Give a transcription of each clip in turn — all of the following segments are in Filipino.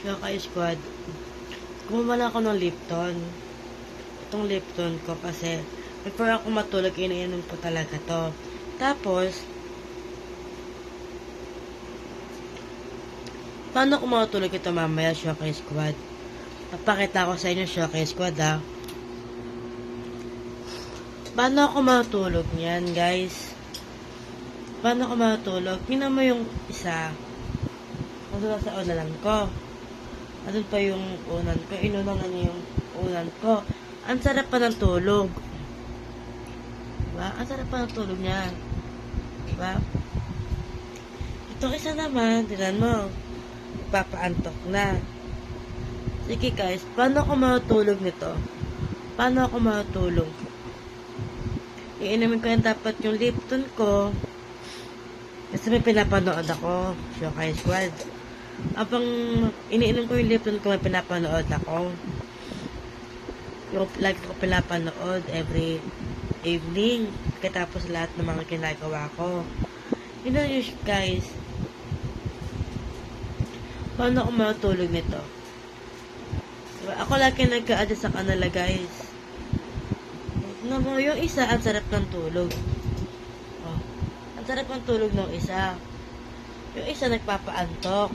Kaya kay squad, kumuha lang ako ng Lipton. Itong Lipton ko kasi before ako matulog, iniinom ko talaga to. Tapos, paano ako matulog ito mamaya, Shokai Squad? Napakita ko sa inyo, Shokai Squad, ha? Paano ako matulog niyan, guys? Paano ako matulog? Tingnan mo yung isa. Nandun sa unanan ko. Nandun pa yung unan ko. Inunan na niya yung unan ko. Ang sarap pa ng tulog. Diba? Ang sarap pa ng tulog niya. Diba? Ito isa naman, tignan mo. Papaantok na. Sige guys, paano ako matulog nito? Paano ako matulog? Iinumin ko yan dapat yung Lipton ko. Kasi may pinapanood ako. Shokai Squad. Abang iniinom ko yung Lipton ko, may pinapanood ako. Yung lagi ko pinapanood every evening. Katapos lahat ng mga ginagawa ko. Yun na yun guys. Paano ako matulog nito? Diba? Ako lagi nagka-adjust sa kanila guys. No, yung isa, ang sarap ng tulog. Oh, ang sarap ng tulog ng isa. Yung isa, nagpapaantok.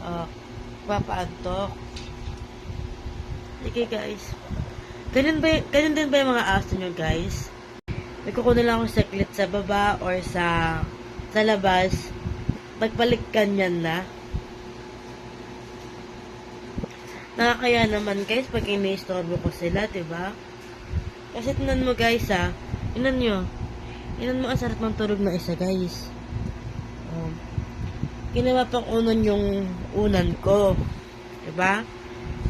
Oh, nagpapaantok. Sige guys. Ganun din ba yung mga aso nyo guys? Nagkukunin lang ako saklit sa baba or sa labas. Magpalikkan yan na. Nakakaya naman guys pag ini-istorbo ko sila, diba? Kasi tinan mo guys ha. Tinan nyo. Tinan mo ang sarap ng tulog ng isa guys. Ginawa pang unan yung unan ko. Diba?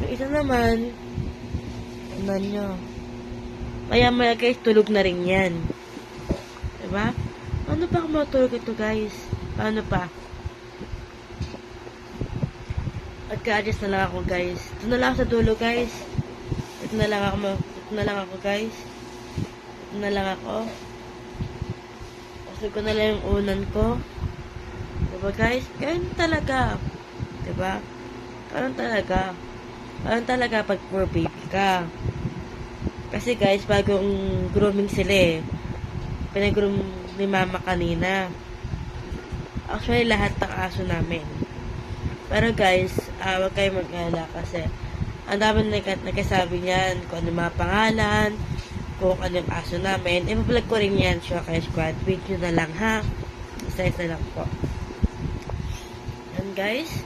Yung isa naman, tinan nyo. Maya guys, tulog na rin yan. Diba? Paano pa ako matulog ito guys? Paano pa? Magka-adjust na lang ako guys. Ito na lang ako sa dulo guys. Ito na lang ako guys. Ito na lang ako. Pasok ko na lang yung unan ko. Diba guys? Ganyan talaga. Diba? Parang talaga pag poor baby ka. Kasi guys, bagong grooming sila eh. Pinag-groom ni mama kanina. Actually, lahat ng aso namin. Pero guys, wag kayo mag-alala kasi ang dami nagkasabi niyan kung ano mga pangalan, kung ano yung aso namin. Ipa-vlog ko rin yan, Shokai Squad. Video na lang ha. Isa-isa lang po. And guys,